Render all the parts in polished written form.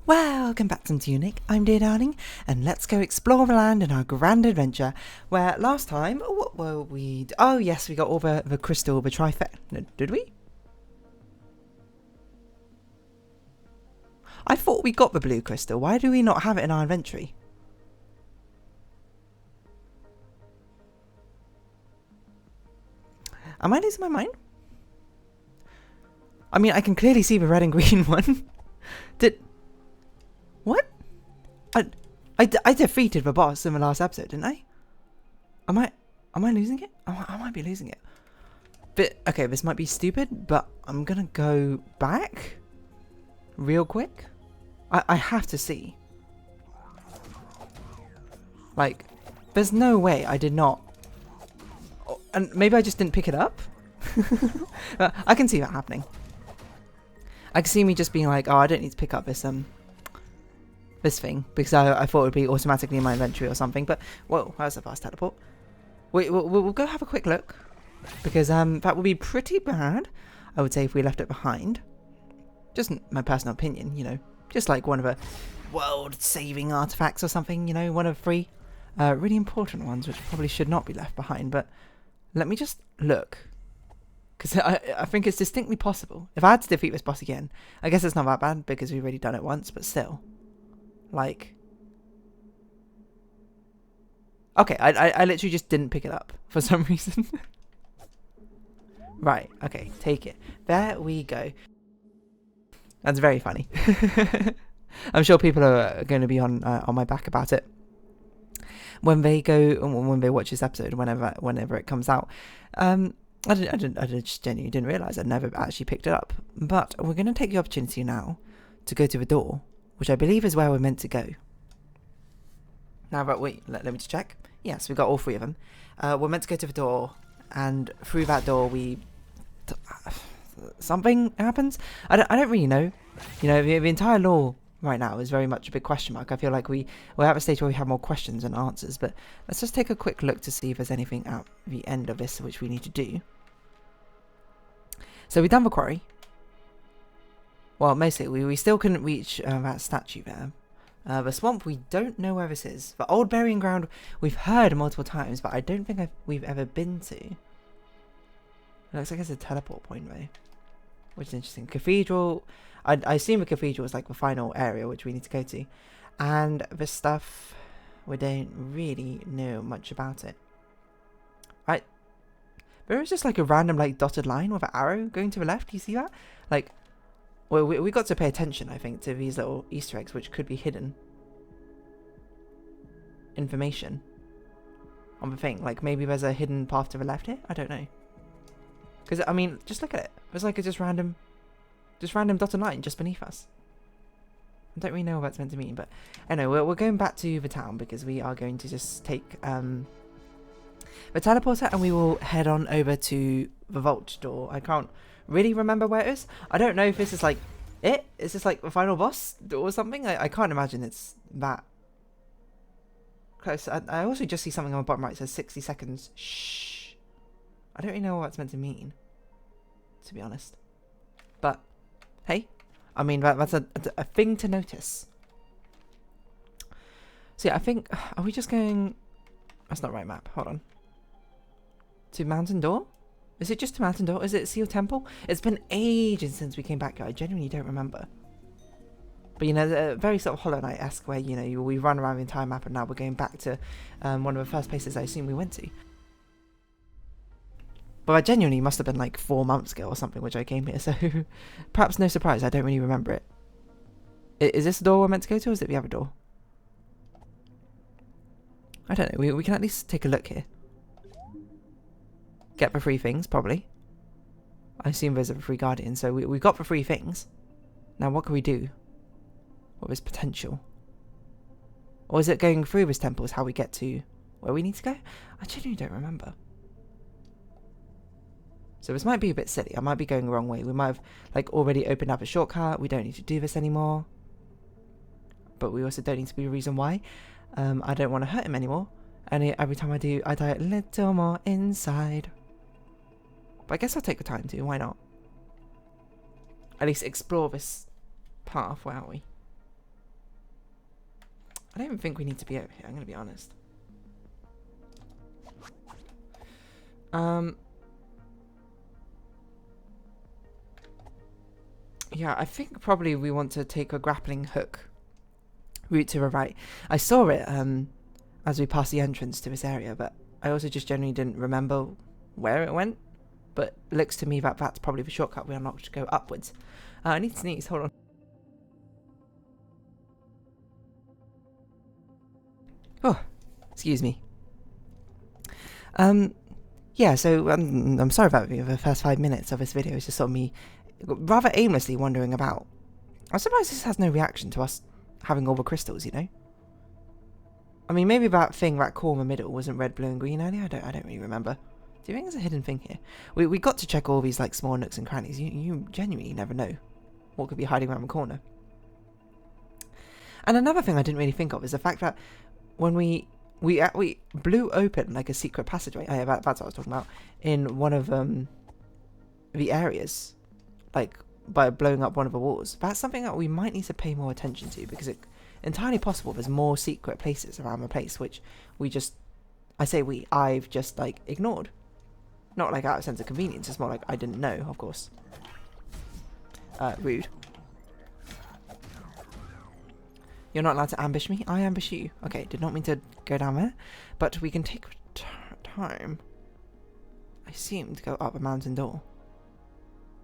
Welcome back to Tunic, I'm dear darling, and let's go explore the land in our grand adventure, where last time, what were we... Oh yes, we got all the crystal, the trifecta... No, did we? I thought we got the blue crystal, why do we not have it in our inventory? Am I losing my mind? I mean, I can clearly see the red and green one. What? I defeated the boss in the last episode, didn't I? Am I losing it? I might be losing it. But, okay, this might be stupid, but I'm gonna go back real quick. I have to see. Like, there's no way I did not... And maybe I just didn't pick it up? I can see that happening. I can see me just being like, oh, I don't need to pick up this this thing, because I thought it would be automatically in my inventory or something, but, whoa, that was a fast teleport. We'll go have a quick look, because that would be pretty bad, I would say, if we left it behind. Just my personal opinion, you know, just like one of the world-saving artifacts or something, you know, one of three really important ones, which probably should not be left behind, but let me just look. Because I think it's distinctly possible. If I had to defeat this boss again, I guess it's not that bad because we've already done it once, but still. Like... Okay, I literally just didn't pick it up for some reason. Right, okay, take it. There we go. That's very funny. I'm sure people are going to be on my back about it when they watch this episode, whenever it comes out. I just genuinely didn't realise I'd never actually picked it up. But we're going to take the opportunity now to go to the door, which I believe is where we're meant to go. Now, but wait, let me just check. Yes, we got all three of them. We're meant to go to the door, and through that door something happens? I don't really know. You know, the entire lore right now is very much a big question mark. I feel like we're at a stage where we have more questions than answers, but let's just take a quick look to see if there's anything at the end of this which we need to do. So we've done the quarry. Well, mostly we still couldn't reach that statue there. The swamp, we don't know where this is. The old burying ground, we've heard multiple times, but I don't think we've ever been to. It looks like it's a teleport point though, which is interesting. Cathedral, I assume the cathedral is like the final area which we need to go to. And this stuff, we don't really know much about it. Right? There is just like a random like dotted line with an arrow going to the left. You see that? Like, well, we got to pay attention, I think, to these little Easter eggs which could be hidden information on the thing. Like maybe there's a hidden path to the left here. I don't know. Because I mean, just look at it. There's like a just random dotted line just beneath us. I don't really know what that's meant to mean, but anyway, we're going back to the town because we are going to just take the teleporter and we will head on over to the vault door. I can't really remember where it is. I don't know if this is like it. Is this like the final boss or something? I can't imagine it's that close. I also just see something on the bottom right. It says 60 seconds. Shh. I don't really know what that's meant to mean, to be honest. But hey, I mean that's a thing to notice. So yeah, I think, are we just going? That's not the right map. Hold on. To Mountain Door? Is it just to Mountain Door? Is it Seal Temple? It's been ages since we came back here. I genuinely don't remember. But you know, very sort of Hollow Knight-esque where, you know, we run around the entire map and now we're going back to one of the first places I assume we went to. But I genuinely must have been like 4 months ago or something which I came here, so perhaps no surprise, I don't really remember it. Is this the door we're meant to go to, or is it the other door? I don't know, we can at least take a look here. Get the 3 things, probably. I assume those are the 3 guardians, so we got the 3 things. Now what can we do? What is potential? Or is it going through this temple is how we get to where we need to go? I genuinely don't remember. So this might be a bit silly. I might be going the wrong way. We might have like already opened up a shortcut. We don't need to do this anymore. But we also don't need to be the reason why. I don't want to hurt him anymore. And every time I do, I die a little more inside. But I guess I'll take the time to. Why not? At least explore this path. Where are we? I don't even think we need to be over here, I'm going to be honest. Yeah, I think probably we want to take a grappling hook route to the right. I saw it as we passed the entrance to this area, but I also just generally didn't remember where it went. But it looks to me that that's probably the shortcut we unlocked to go upwards. I need to sneeze, hold on. Oh, excuse me. Yeah, so I'm sorry about the first 5 minutes of this video. It's just sort of me rather aimlessly wandering about. I'm surprised this has no reaction to us having all the crystals, you know? I mean, maybe that thing, that core in the middle wasn't red, blue and green earlier? I don't really remember. Do you think there's a hidden thing here? We got to check all these like small nooks and crannies. You genuinely never know what could be hiding around the corner. And another thing I didn't really think of is the fact that when we blew open like a secret passageway. That's what I was talking about. In one of the areas, like by blowing up one of the walls. That's something that we might need to pay more attention to, because it's entirely possible there's more secret places around the place which I've just like ignored. Not like out of sense of convenience. It's more like I didn't know, of course. Rude. You're not allowed to ambush me? I ambush you. Okay, did not mean to go down there. But we can take time. I assume to go up a mountain door.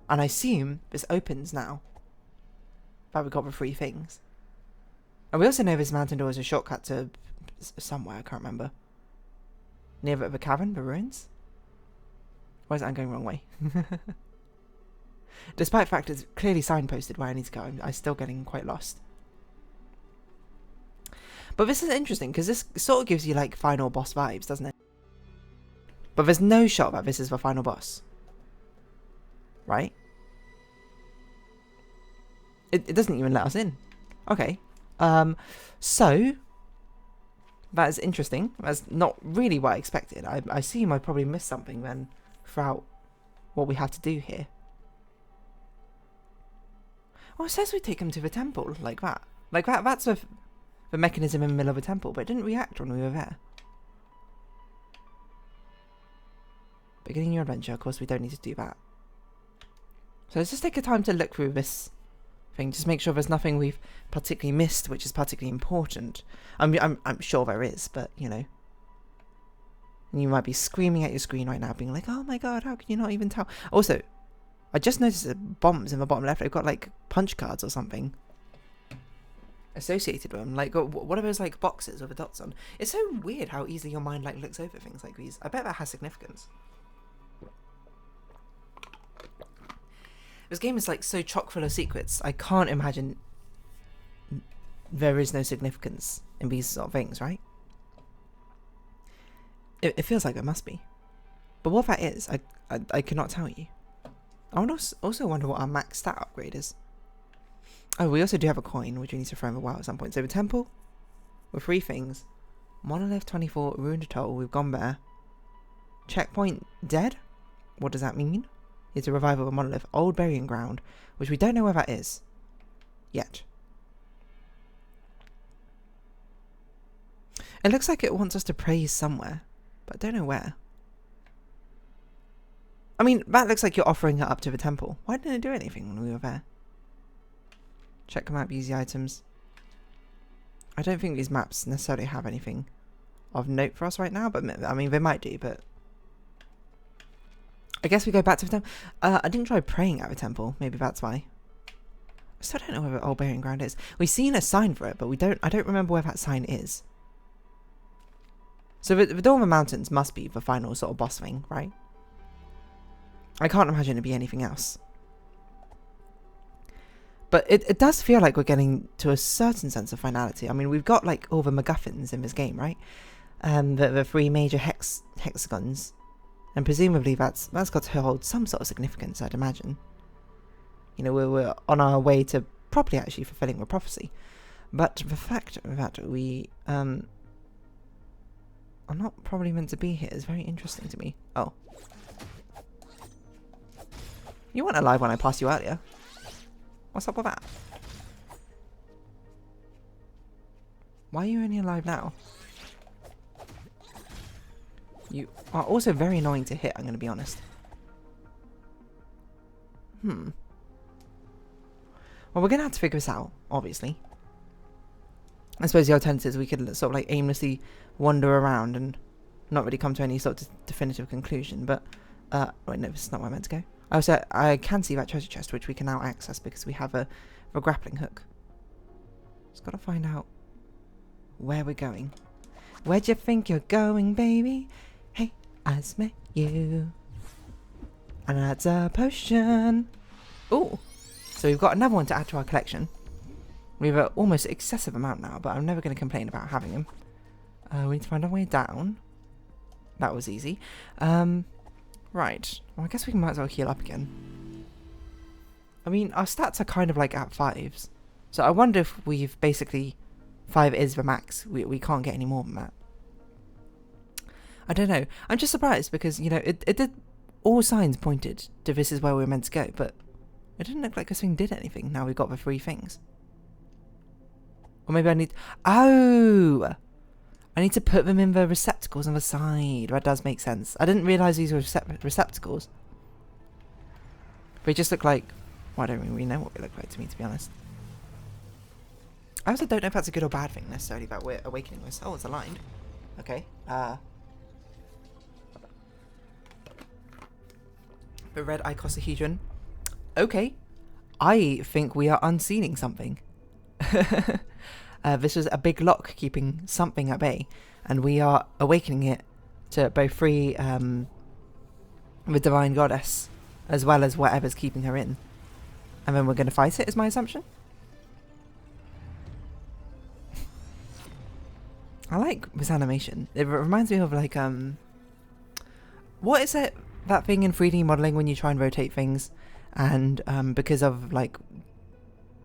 And I assume this opens now. But we got the 3 things. And we also know this mountain door is a shortcut to somewhere, I can't remember. Near the cavern, the ruins? Or is it I'm going the wrong way? Despite the fact it's clearly signposted where I need to go, I'm still getting quite lost. But this is interesting, because this sort of gives you like final boss vibes, doesn't it? But there's no shot that this is the final boss. Right? It doesn't even let us in. Okay. So that is interesting. That's not really what I expected. I assume I probably missed something then throughout what we have to do here. Oh, it says we take him to the temple, like that. Like that's the mechanism in the middle of a temple, but it didn't react when we were there. Beginning your adventure, of course we don't need to do that. So let's just take a time to look through this thing, just make sure there's nothing we've particularly missed, which is particularly important. I'm sure there is, but you know. And you might be screaming at your screen right now, being like, oh my god, how can you not even tell? Also, I just noticed the bombs in the bottom left, they've got like punch cards or something associated with them. Like, what are those like boxes with the dots on? It's so weird how easily your mind like looks over things like these. I bet that has significance. This game is like so chock full of secrets. I can't imagine there is no significance in these sort of things, right? It feels like there must be. But what that is, I cannot tell you. I would also wonder what our max stat upgrade is. Oh, we also do have a coin, which we need to throw in the well at some point. So the temple, with 3 things. Monolith 24, ruined atoll, we've gone there. Checkpoint dead? What does that mean? It's a revival of a monolith. Old burying ground, which we don't know where that is. Yet. It looks like it wants us to praise somewhere, but I don't know where. I mean, that looks like you're offering it up to the temple. Why didn't it do anything when we were there? Check map, use the items. I don't think these maps necessarily have anything of note for us right now, but I mean, they might do, but I guess we go back to the temple. I didn't try praying at the temple. Maybe that's why. I still don't know where the old burying ground is. We've seen a sign for it, but I don't remember where that sign is. So the Dormer Mountains must be the final sort of boss thing, right? I can't imagine it'd be anything else. But it does feel like we're getting to a certain sense of finality. I mean, we've got like all the MacGuffins in this game, right? The 3 major hexagons. And presumably that's got to hold some sort of significance, I'd imagine. You know, we're on our way to properly actually fulfilling the prophecy. But the fact that we are not probably meant to be here is very interesting to me. Oh. You weren't alive when I passed you earlier. What's up with that? Why are you only alive now? You are also very annoying to hit, I'm going to be honest. Well, we're going to have to figure this out, obviously. I suppose the alternative is we could sort of like aimlessly wander around and not really come to any sort of definitive conclusion, but... wait, no, this is not where I meant to go. I can see that treasure chest, which we can now access because we have a grappling hook. Just got to find out where we're going. Where do you think you're going, baby? Hey, I met you. And that's a potion. Ooh. So we've got another one to add to our collection. We have an almost excessive amount now, but I'm never going to complain about having them. We need to find our way down. That was easy. Right. Well, I guess we might as well heal up again. I mean, our stats are kind of like at 5s. So I wonder if we've basically... 5 is the max. We can't get any more than that. I don't know. I'm just surprised because, you know, it did... All signs pointed to this is where we were meant to go, but it didn't look like this thing did anything. Now we've got the 3 things. Or maybe I need... Oh! I need to put them in the receptacles on the side. That does make sense. I didn't realise these were receptacles. They just look like... Well, I don't really know what they look like to me, to be honest. I also don't know if that's a good or bad thing, necessarily, that we're awakening this. Oh, it's aligned. Okay. The red icosahedron. Okay. I think we are unsealing something. This was a big lock keeping something at bay, and we are awakening it to both free the divine goddess as well as whatever's keeping her in. And then we're going to fight it, is my assumption. I like this animation. It reminds me of like what is it, that thing in 3D modeling when you try and rotate things, and because of like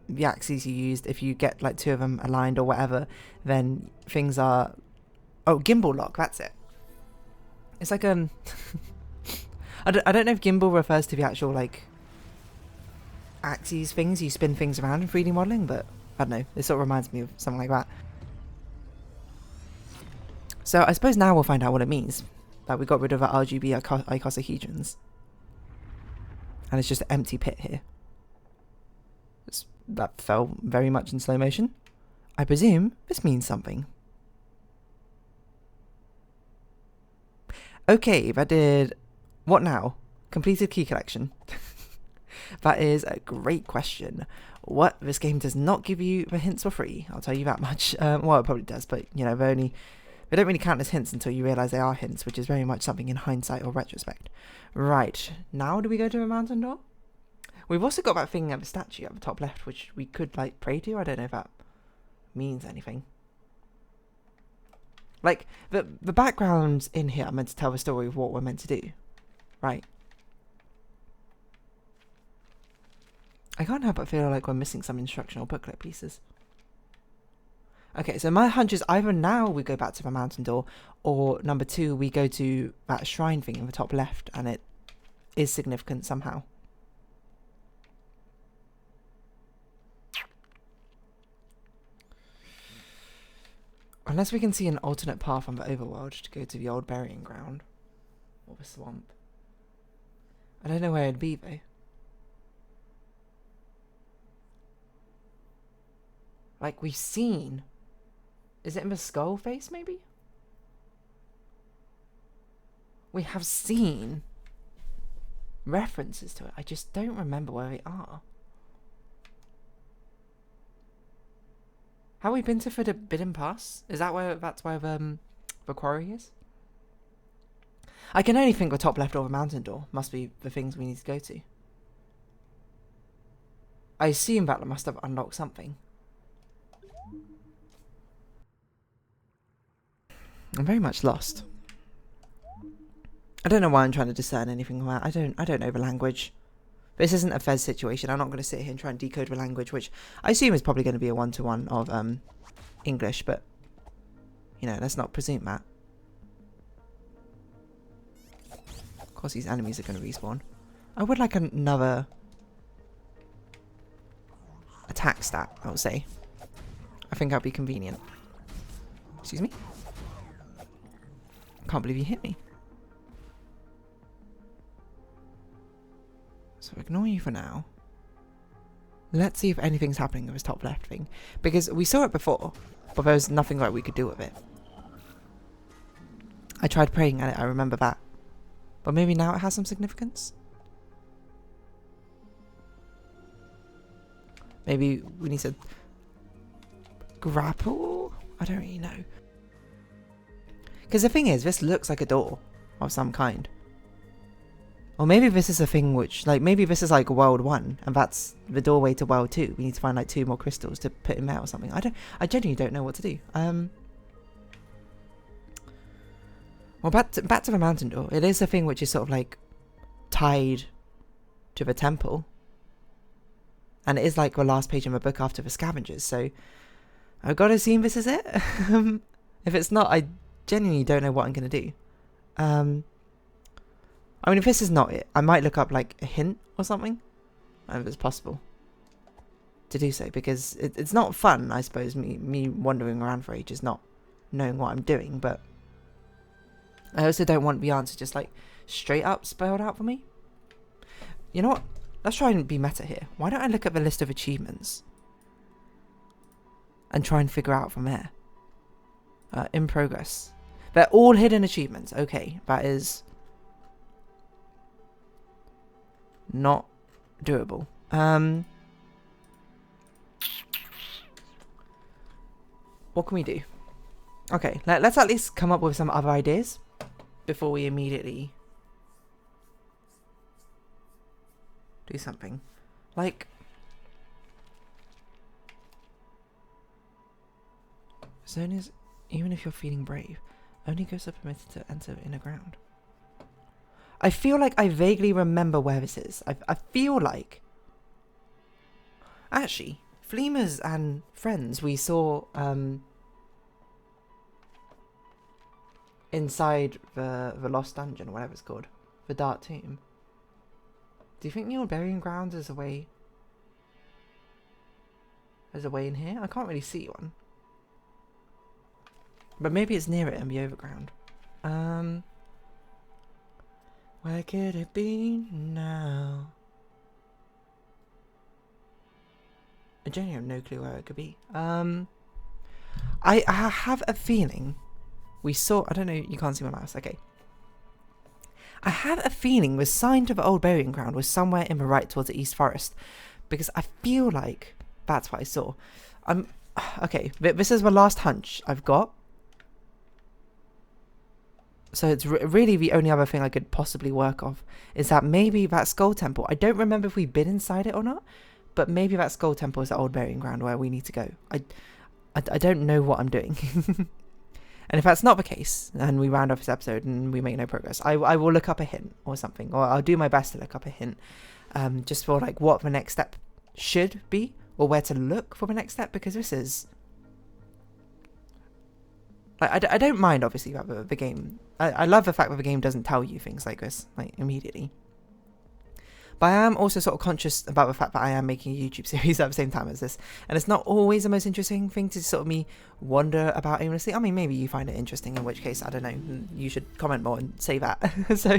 the axes you used, if you get like 2 of them aligned or whatever, then things are... Oh, gimbal lock, that's it. It's like I don't know if gimbal refers to the actual like axes things, you spin things around in 3D modeling, but I don't know, it sort of reminds me of something like that. So I suppose now we'll find out what it means, that we got rid of our RGB icosahedrons. And it's just an empty pit here. That fell very much in slow motion. I presume this means something. Okay, that did... What now? Completed key collection. That is a great question. What? This game does not give you the hints for free, I'll tell you that much. Well, it probably does, but, you know, they don't really count as hints until you realise they are hints, which is very much something in hindsight or retrospect. Right, now do we go to a mountain door? We've also got that thing at the statue at the top left, which we could, like, pray to. I don't know if that means anything. Like, the backgrounds in here are meant to tell the story of what we're meant to do. Right. I can't help but feel like we're missing some instructional booklet pieces. Okay, so my hunch is either now we go back to the mountain door, or number 2, we go to that shrine thing in the top left, and it is significant somehow. Unless we can see an alternate path on the overworld to go to the old burying ground. Or the swamp. I don't know where it'd be, though. Like, we've seen... Is it in the skull face, maybe? We have seen references to it. I just don't remember where they are. Have we been to Forbidden Pass? Is that where that's where the quarry is? I can only think the top left or the mountain door must be the things we need to go to. I assume that must have unlocked something. I'm very much lost. I don't know why I'm trying to discern anything about. I don't know the language. This isn't a Fez situation. I'm not going to sit here and try and decode the language, which I assume is probably going to be a 1-to-1 of English, but you know, let's not presume that. Of course, these enemies are going to respawn. I would like another attack stat, I would say. I think that'd be convenient. Excuse me? Can't believe you hit me. So ignore you for now. Let's see if anything's happening with this top left thing. Because we saw it before, but there was nothing like we could do with it. I tried praying at it, I remember that. But maybe now it has some significance? Maybe we need to grapple? I don't really know. Because the thing is, this looks like a door of some kind. Or maybe this is a thing which, like, maybe this is like World 1, and that's the doorway to World 2. We need to find like 2 more crystals to put in there or something. I genuinely don't know what to do. Well, back to the mountain door. It is a thing which is sort of like tied to the temple. And it is like the last page of the book after the scavengers, so I've got to assume this is it. If it's not, I genuinely don't know what I'm going to do. I mean, if this is not it, I might look up like a hint or something, if it's possible to do so, because it's not fun, I suppose, me wandering around for ages not knowing what I'm doing, but I also don't want the answer just like straight up spelled out for me. You know what? Let's try and be meta here. Why don't I look at the list of achievements and try and figure out from there? In progress. They're all hidden achievements. Okay, that is not doable. What can we do? Okay, let's at least come up with some other ideas before we immediately do something. Like, zone is, even if you're feeling brave, only ghosts are permitted to enter inner ground. I feel like I vaguely remember where this is. I feel like, actually, Fleemers and friends we saw inside the Lost Dungeon, or whatever it's called, the Dark Tomb. Do you think the old burying grounds is a way? There's a way in here? I can't really see one. But maybe it's near it in the overground. Where could it be now? I genuinely have no clue where it could be. I have a feeling we saw. I don't know. You can't see my mouse. Okay. I have a feeling the sign to the old burying ground was somewhere in the right towards the East Forest, because I feel like that's what I saw. Okay. This is the last hunch I've got. So it's really the only other thing I could possibly work off is that maybe that skull temple. I don't remember if we've been inside it or not, but maybe that skull temple is the old burying ground where we need to go. I don't know what I'm doing. And if that's not the case, and we round off this episode and we make no progress, I will look up a hint or something, or I'll do my best to look up a hint, just for like what the next step should be, or where to look for the next step, because this is. I don't mind, obviously, about the game. I love the fact that the game doesn't tell you things like this, like, immediately. But I am also sort of conscious about the fact that I am making a YouTube series at the same time as this. And it's not always the most interesting thing to sort of me wonder about aimlessly. I mean, maybe you find it interesting, in which case, I don't know, you should comment more and say that. So,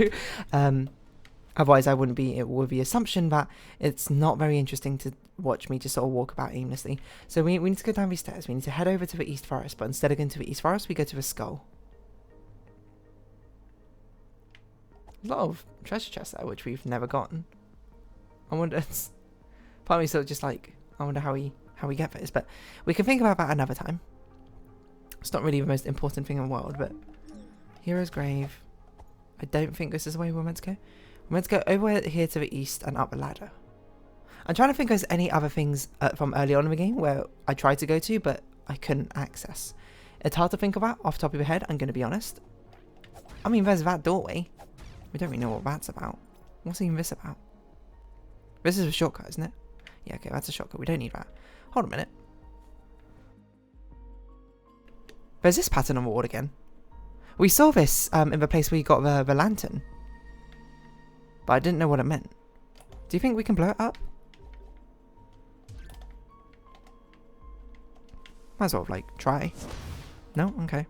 otherwise I wouldn't be with the assumption that it's not very interesting to watch me just sort of walk about aimlessly. So we need to go down these stairs. We need to head over to the East Forest, but instead of going to the East Forest, we go to the skull. A lot of treasure chests there, which we've never gotten. I wonder, it's part of me sort of just like, I wonder how we get this, but we can think about that another time. It's not really the most important thing in the world, but Hero's Grave. I don't think this is the way we're meant to go. We're meant to go over here to the east and up the ladder. I'm trying to think if there's any other things from early on in the game where I tried to go to, but I couldn't access. It's hard to think about off the top of your head, I'm going to be honest. I mean, there's that doorway. We don't really know what that's about. What's even this about? This is a shortcut, isn't it? Yeah, okay, that's a shortcut. We don't need that. Hold on a minute. There's this pattern on the wall again. We saw this in the place where you got the lantern. But I didn't know what it meant. Do you think we can blow it up? Might as well, like, try. No? Okay.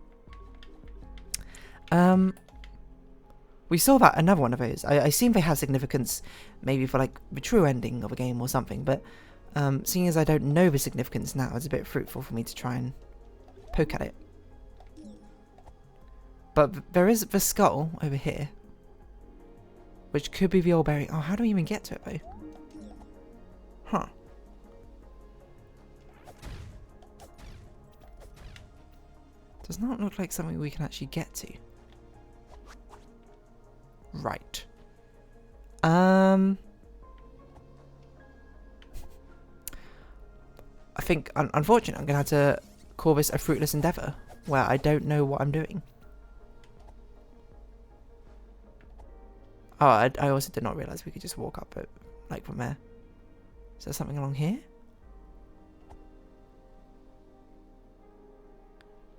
We saw that another one of those. I assume they have significance maybe for like the true ending of a game or something, but seeing as I don't know the significance now, it's a bit fruitful for me to try and poke at it. But there is the skull over here, which could be the old berry. Oh, how do we even get to it though? Huh. Does not look like something we can actually get to. Right. I think, unfortunately, I'm going to have to call this a fruitless endeavour, where I don't know what I'm doing. Oh, I also did not realise we could just walk up it, like, from there. Is there something along here?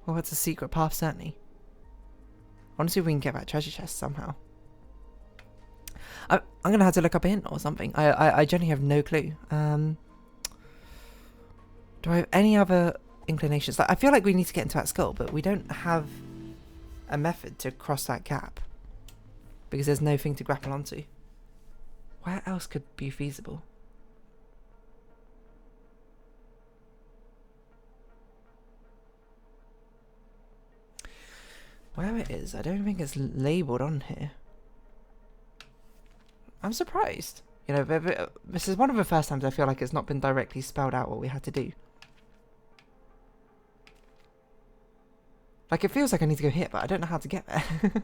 Well, that's a secret path, certainly. I want to see if we can get that treasure chest somehow. I'm going to have to look up a hint or something. I genuinely have no clue. Do I have any other inclinations? Like, I feel like we need to get into that skull, but we don't have a method to cross that gap. Because there's no thing to grapple onto. Where else could be feasible? Where it is, I don't think it's labelled on here. I'm surprised. You know, this is one of the first times I feel like it's not been directly spelled out what we had to do. Like, it feels like I need to go here, but I don't know how to get there.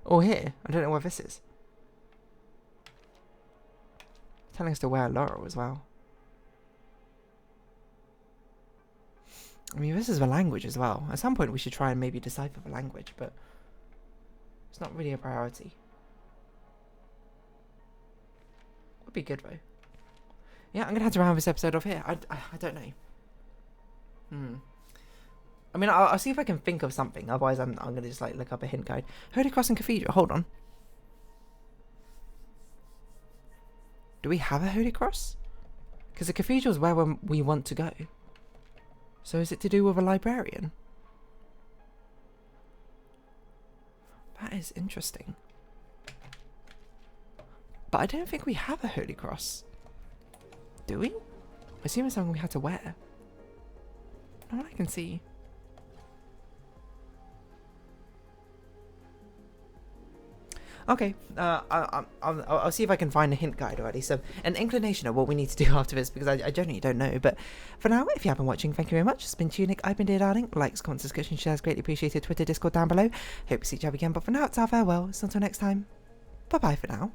Or here. I don't know where this is. Telling us to wear laurel as well. I mean, this is the language as well. At some point we should try and maybe decipher the language, but it's not really a priority. Would be good though. Yeah, I'm gonna have to round this episode off here. I don't know. I mean, I'll see if I can think of something. Otherwise, I'm gonna just like look up a hint guide. Holy Cross and Cathedral. Hold on. Do we have a Holy Cross? Because the cathedral is where we want to go. So is it to do with a librarian? That is interesting. But I don't think we have a Holy Cross. Do we? I assume it's something we had to wear. Not what I can see. Okay, I'll see if I can find a hint guide already. So, an inclination of what we need to do after this, because I genuinely don't know. But for now, if you have been watching, thank you very much. It's been Tunic. I've been Dear Darling. Likes, comments, discussion, shares, greatly appreciated. Twitter, Discord down below. Hope to see each other again. But for now, it's our farewell. So until next time, bye bye for now.